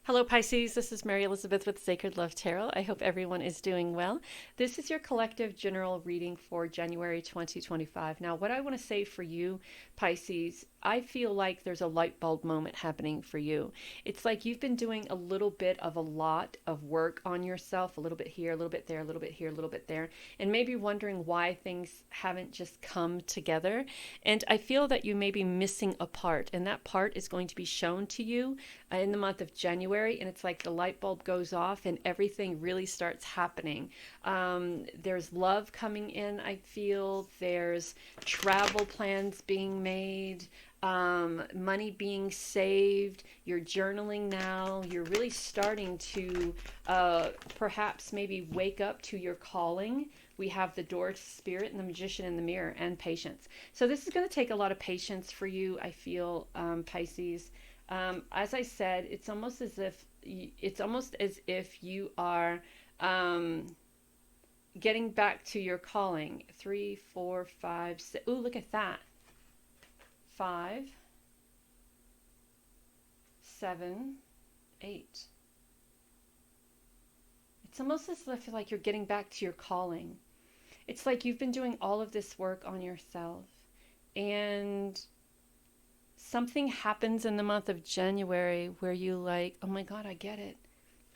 Hello, Pisces. This is Mary Elizabeth with Sacred Love Tarot. I hope everyone is doing well. This is your collective general reading for January 2025. Now, what I want to say for you, Pisces, I feel like there's a light bulb moment happening for you. It's like you've been doing a little bit of a lot of work on yourself, a little bit here, a little bit there, a little bit here, a little bit there, and maybe wondering why things haven't just come together. And I feel that you may be missing a part, and that part is going to be shown to you in the month of January, and it's like the light bulb goes off and everything really starts happening. There's love coming in, I feel. There's travel plans being made, money being saved. You're journaling now. You're really starting to perhaps maybe wake up to your calling. We have the door to spirit and the magician in the mirror and patience. So this is going to take a lot of patience for you, I feel, Pisces. As I said, it's almost as if you are getting back to your calling. 3, 4, 5, 6. Ooh, look at that. 5, 7, 8. It's almost as if like you're getting back to your calling. It's like you've been doing all of this work on yourself, and something happens in the month of January where you like, oh my God, I get it.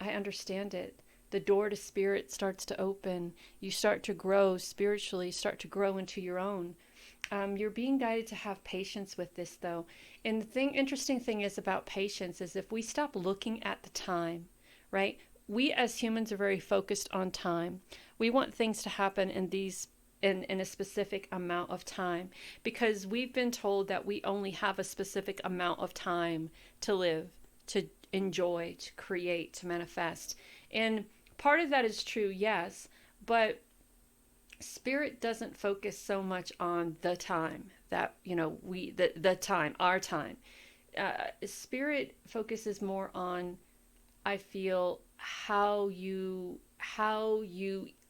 I understand it. The door to spirit starts to open. You start to grow spiritually, start to grow into your own. You're being guided to have patience with this, though. And the interesting thing is about patience is if we stop looking at the time, right? We as humans are very focused on time. We want things to happen in a specific amount of time because we've been told that we only have a specific amount of time to live, to enjoy, to create, to manifest. And part of that is true, yes, but spirit doesn't focus so much on the time that, the time, our time. Spirit focuses more on, I feel, how you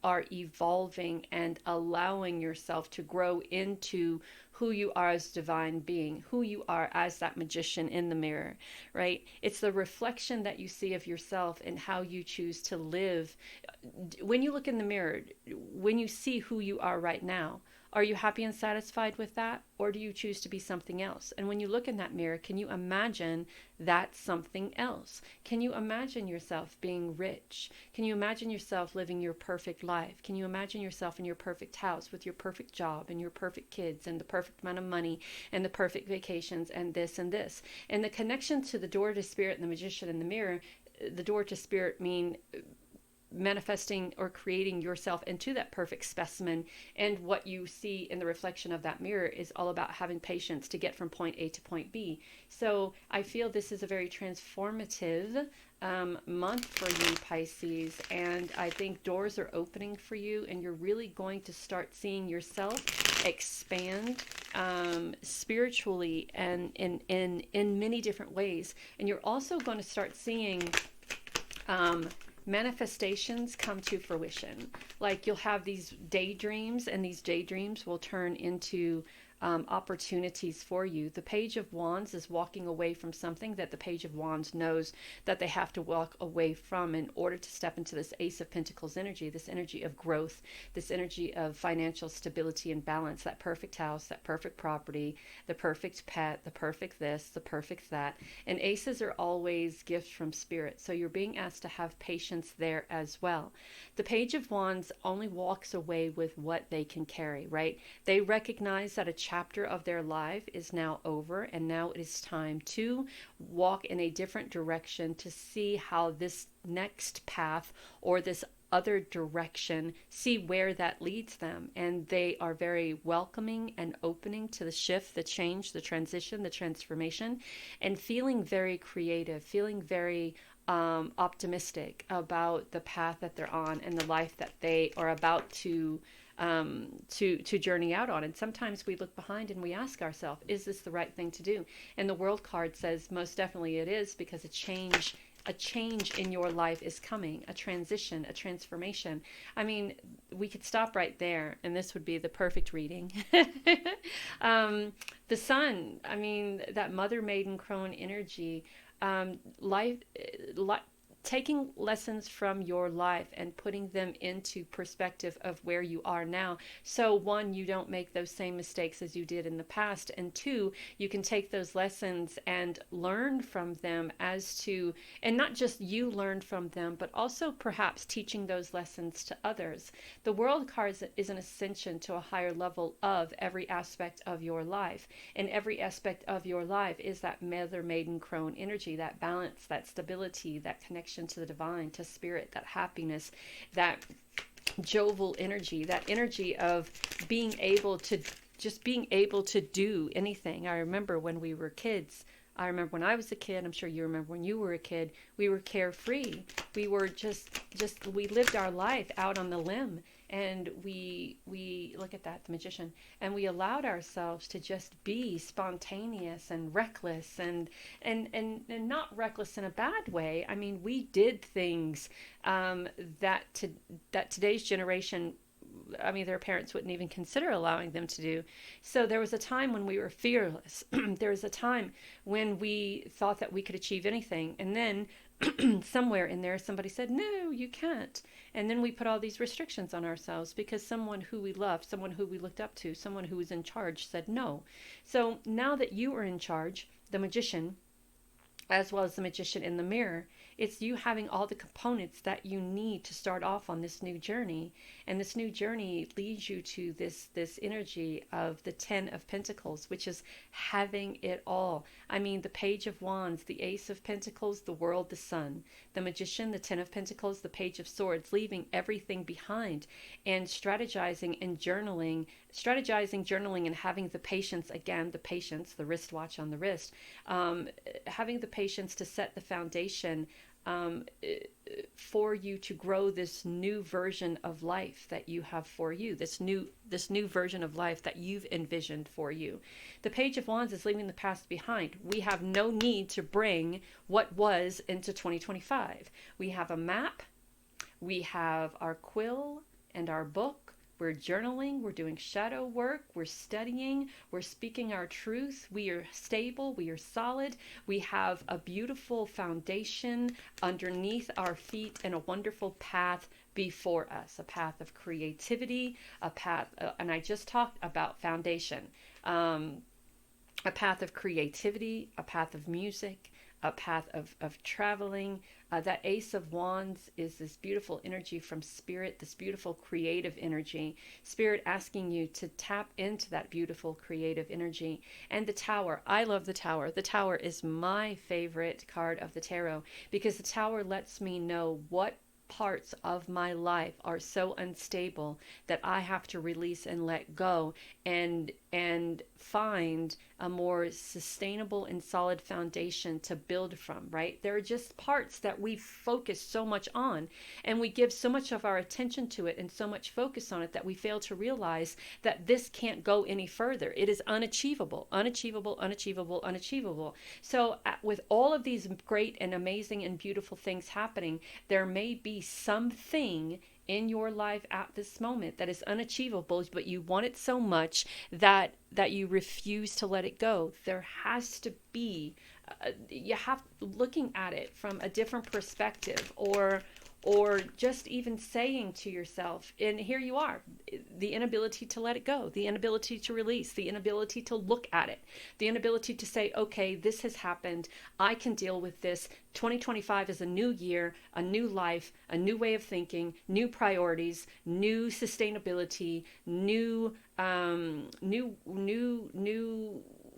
are evolving and allowing yourself to grow into who you are as divine being, who you are as that magician in the mirror, right? It's the reflection that you see of yourself and how you choose to live. When you look in the mirror, when you see who you are right now, are you happy and satisfied with that? Or do you choose to be something else? And when you look in that mirror, can you imagine that something else? Can you imagine yourself being rich? Can you imagine yourself living your perfect life? Can you imagine yourself in your perfect house with your perfect job and your perfect kids and the perfect amount of money and the perfect vacations and this and this? And the connection to the door to spirit and the magician in the mirror, the door to spirit mean manifesting or creating yourself into that perfect specimen, and what you see in the reflection of that mirror is all about having patience to get from point A to point B. So I feel this is a very transformative month for you, Pisces, and I think doors are opening for you, and you're really going to start seeing yourself expand spiritually and in many different ways. And you're also going to start seeing manifestations come to fruition. Like you'll have these daydreams, and these daydreams will turn into opportunities for you. The Page of Wands is walking away from something that the Page of Wands knows that they have to walk away from in order to step into this Ace of Pentacles energy, this energy of growth, this energy of financial stability and balance, that perfect house, that perfect property, the perfect pet, the perfect this, the perfect that. And aces are always gifts from spirit, so you're being asked to have patience there as well. The Page of Wands only walks away with what they can carry, right? They recognize that a chapter of their life is now over, and now it is time to walk in a different direction to see how this next path or this other direction, see where that leads them. And they are very welcoming and opening to the shift, the change, the transition, the transformation, and feeling very creative, feeling very optimistic about the path that they're on and the life that they are about to journey out on. And sometimes we look behind and we ask ourselves, is this the right thing to do? And the World card says most definitely it is, because a change in your life is coming, a transition, a transformation. I mean, we could stop right there and this would be the perfect reading. The sun, I mean, that mother maiden crone energy, life, taking lessons from your life and putting them into perspective of where you are now. So one, you don't make those same mistakes as you did in the past, and two, you can take those lessons and learn from them as to, and not just you learn from them, but also perhaps teaching those lessons to others. The world card is an ascension to a higher level of every aspect of your life, and every aspect of your life is that mother maiden crone energy, that balance, that stability, that connection to the divine, to spirit, that happiness, that jovial energy, that energy of being able to do anything. I remember when we were kids. I remember when I was a kid. I'm sure you remember when you were a kid. We were carefree. We were we lived our life out on the limb, and we look at that, the magician, and we allowed ourselves to just be spontaneous and reckless, and not reckless in a bad way. I mean, we did things that today's generation, I mean, their parents wouldn't even consider allowing them to do. So there was a time when we were fearless. There was a time when we thought that we could achieve anything. And then somewhere in there, somebody said, no, you can't. And then we put all these restrictions on ourselves because someone who we loved, someone who we looked up to, someone who was in charge said no. So now that you are in charge, the magician, as well as the magician in the mirror, it's you having all the components that you need to start off on this new journey. And this new journey leads you to this energy of the 10 of Pentacles, which is having it all. I mean, the Page of Wands, the Ace of Pentacles, the World, the Sun, the Magician, the 10 of Pentacles, the Page of Swords, leaving everything behind and strategizing, journaling, and having the patience, again, the patience, the wristwatch on the wrist, having the patience to set the foundation for you to grow this new version of life that you have for you, this new version of life that you've envisioned for you. The Page of Wands is leaving the past behind. We have no need to bring what was into 2025. We have a map, we have our quill and our book. We're journaling, we're doing shadow work, we're studying, we're speaking our truth, we are stable, we are solid, we have a beautiful foundation underneath our feet and a wonderful path before us, a path of creativity, a path, and I just talked about foundation, a path of creativity, a path of music, a path of traveling. That Ace of Wands is this beautiful energy from Spirit, this beautiful creative energy. Spirit asking you to tap into that beautiful creative energy. And the Tower. I love the Tower. The Tower is my favorite card of the tarot because the Tower lets me know what parts of my life are so unstable that I have to release and let go and find a more sustainable and solid foundation to build from, right? There are just parts that we focus so much on and we give so much of our attention to it and so much focus on it that we fail to realize that this can't go any further. It is unachievable, unachievable, unachievable, unachievable. So with all of these great and amazing and beautiful things happening, there may be something in your life at this moment that is unachievable, but you want it so much that you refuse to let it go. There has to be, you have looking at it from a different perspective, or just even saying to yourself, and here you are, the inability to let it go, the inability to release, the inability to look at it, the inability to say, okay, this has happened, I can deal with this. 2025 is a new year, a new life, a new way of thinking, new priorities, new sustainability, new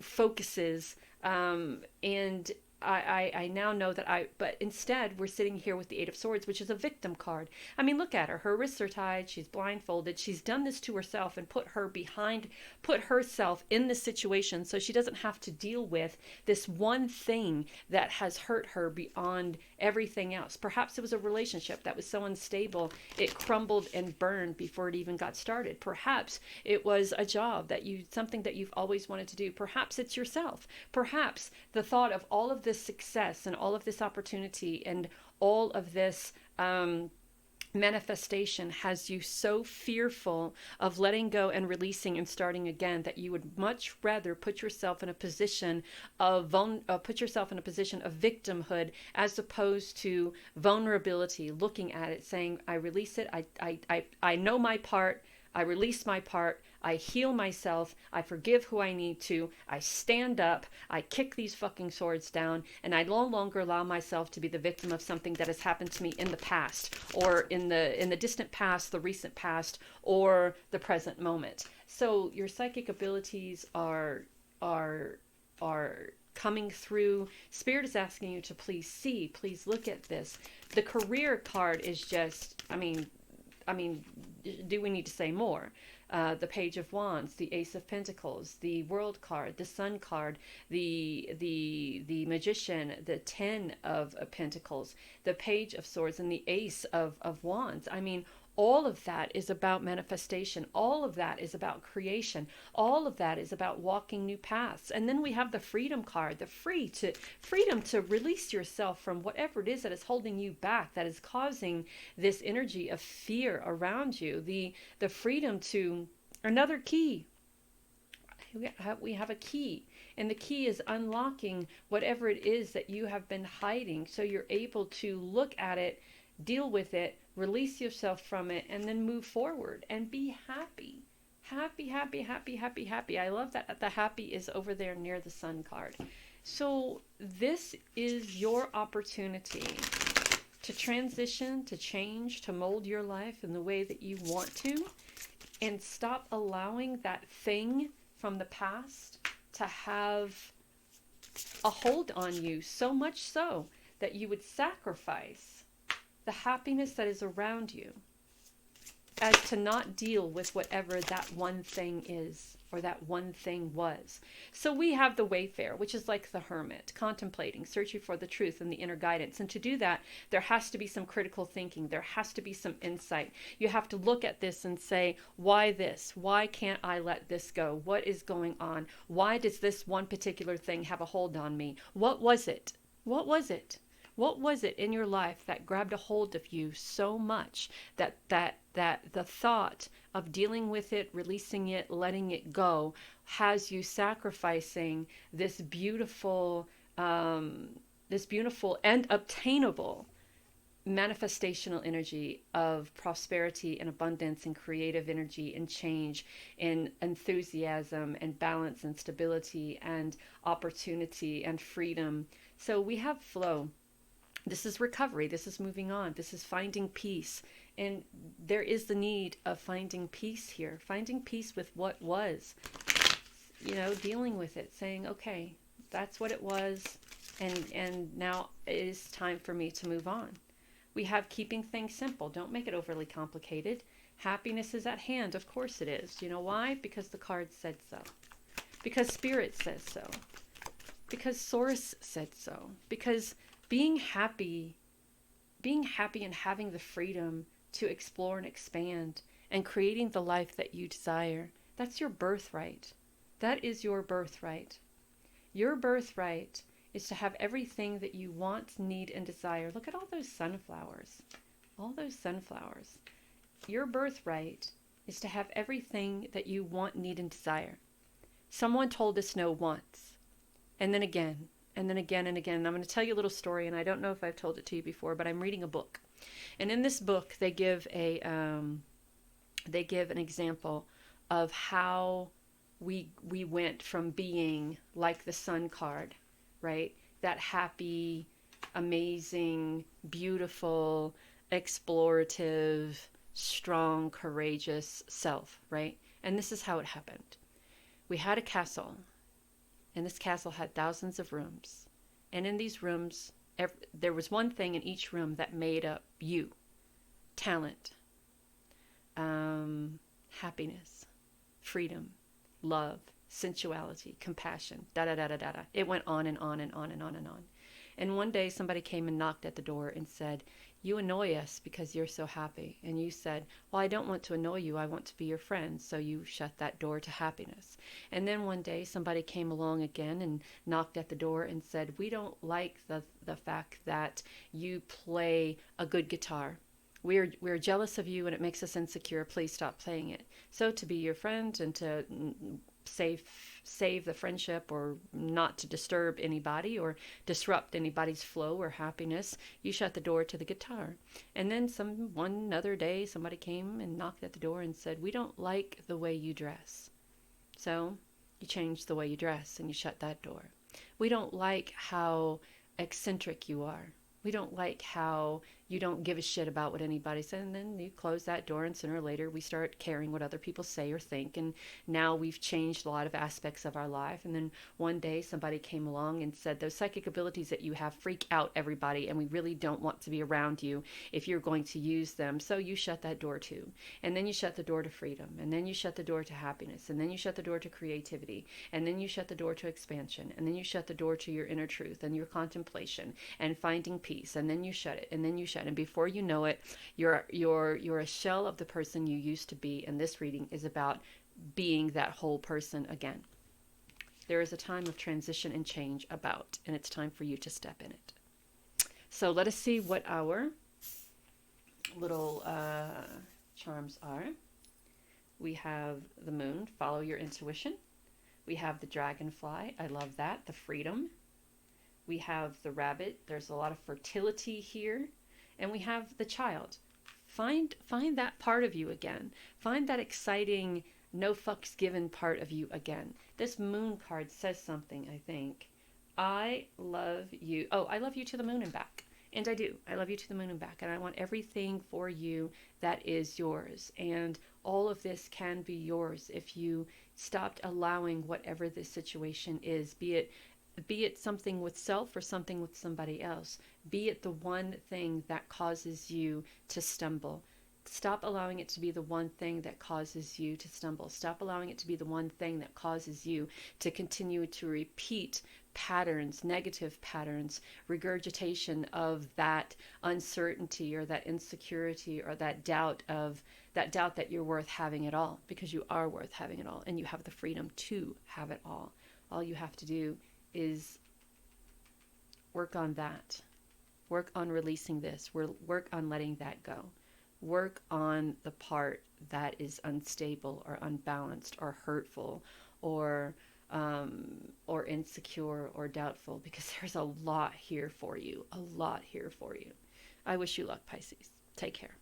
focuses, and I now know that but instead we're sitting here with the Eight of Swords, which is a victim card. I mean, look at her. Her wrists are tied. She's blindfolded. She's done this to herself and put herself in this situation so she doesn't have to deal with this one thing that has hurt her beyond everything else. Perhaps it was a relationship that was so unstable it crumbled and burned before it even got started. Perhaps it was a job something that you've always wanted to do. Perhaps it's yourself. Perhaps the thought of all of this success and all of this opportunity and all of this manifestation has you so fearful of letting go and releasing and starting again that you would much rather put yourself in a position of victimhood as opposed to vulnerability, looking at it, saying, I release it, I know my part, I release my part, I heal myself, I forgive who I need to, I stand up, I kick these fucking swords down, and I no longer allow myself to be the victim of something that has happened to me in the past, or in the distant past, the recent past, or the present moment. So your psychic abilities are coming through. Spirit is asking you to please see, please look at this. The career card is just, I mean, do we need to say more? The Page of Wands, the Ace of Pentacles, the World card, the Sun card, the Magician, the Ten of Pentacles, the Page of Swords, and the Ace of Wands. I mean, all of that is about manifestation. All of that is about creation. All of that is about walking new paths. And then we have the Freedom card, the freedom to release yourself from whatever it is that is holding you back, that is causing this energy of fear around you. The freedom to, another key. We have a key, and the key is unlocking whatever it is that you have been hiding, so you're able to look at it, deal with it, release yourself from it, and then move forward and be happy. Happy, happy, happy, happy, happy. I love that the happy is over there near the Sun card. So this is your opportunity to transition, to change, to mold your life in the way that you want to, and stop allowing that thing from the past to have a hold on you, so much so that you would sacrifice the happiness that is around you as to not deal with whatever that one thing is, or that one thing was. So we have the Wayfarer, which is like the hermit, contemplating, searching for the truth and the inner guidance. And to do that, there has to be some critical thinking. There has to be some insight. You have to look at this and say, why this? Why can't I let this go? What is going on? Why does this one particular thing have a hold on me? What was it? What was it? What was it in your life that grabbed a hold of you so much that the thought of dealing with it, releasing it, letting it go, has you sacrificing this beautiful and obtainable manifestational energy of prosperity and abundance and creative energy and change and enthusiasm and balance and stability and opportunity and freedom. So we have flow. This is recovery. This is moving on. This is finding peace. And there is the need of finding peace here. Finding peace with what was. Dealing with it. Saying, okay, that's what it was. And now it is time for me to move on. We have keeping things simple. Don't make it overly complicated. Happiness is at hand. Of course it is. You know why? Because the card said so. Because Spirit says so. Because Source said so. Because being happy and having the freedom to explore and expand and creating the life that you desire, that's your birthright. That is your birthright. Your birthright is to have everything that you want, need, and desire. Look at all those sunflowers. All those sunflowers. Your birthright is to have everything that you want, need, and desire. Someone told us no once, and then again, and then again and again. And I'm going to tell you a little story, and I don't know if I've told it to you before, but I'm reading a book. And in this book, they give an example of how we went from being like the Sun card, right? That happy, amazing, beautiful, explorative, strong, courageous self, right? And this is how it happened. We had a castle. And this castle had thousands of rooms. And in these rooms, there was one thing in each room that made up you. Talent, happiness, freedom, love, sensuality, compassion, da-da-da-da-da-da. It went on and on and on and on and on. And one day somebody came and knocked at the door and said, you annoy us because you're so happy. And you said, well, I don't want to annoy you. I want to be your friend. So you shut that door to happiness. And then one day somebody came along again and knocked at the door and said, we don't like the fact that you play a good guitar. We're jealous of you and it makes us insecure. Please stop playing it. So to be your friend and to save save the friendship, or not to disturb anybody or disrupt anybody's flow or happiness, you shut the door to the guitar. And then one other day somebody came and knocked at the door and said, "We don't like the way you dress." So you change the way you dress and you shut that door. "We don't like how eccentric you are. We don't like how you don't give a shit about what anybody says." And then you close that door, and sooner or later we start caring what other people say or think. And now we've changed a lot of aspects of our life. And then one day somebody came along and said, "Those psychic abilities that you have freak out everybody, and we really don't want to be around you if you're going to use them." So you shut that door too. And then you shut the door to freedom. And then you shut the door to happiness. And then you shut the door to creativity. And then you shut the door to expansion. And then you shut the door to your inner truth and your contemplation and finding peace. And then you shut it, and then you shut it. And before you know it, you're a shell of the person you used to be. And this reading is about being that whole person again. There is a time of transition and change about, and it's time for you to step in it. So let us see what our little charms are. We have the moon, follow your intuition. We have the dragonfly, I love that, the freedom. We have the rabbit, there's a lot of fertility here. And we have the child. Find that part of you again. Find that exciting, no fucks given part of you again. This moon card says something, I think. I love you. Oh, I love you to the moon and back. And I do. I love you to the moon and back. And I want everything for you that is yours. And all of this can be yours if you stopped allowing whatever this situation is, be it something with self or something with somebody else, be it the one thing that causes you to stumble. Stop allowing it to be the one thing that causes you to stumble. Stop allowing it to be the one thing that causes you to continue to repeat patterns, negative patterns, regurgitation of that uncertainty or that insecurity or that doubt that you're worth having it all, because you are worth having it all and you have the freedom to have it all. All you have to do is work on that. Work on releasing this. Work on letting that go. Work on the part that is unstable or unbalanced or hurtful or insecure or doubtful, because there's a lot here for you. A lot here for you. I wish you luck, Pisces. Take care.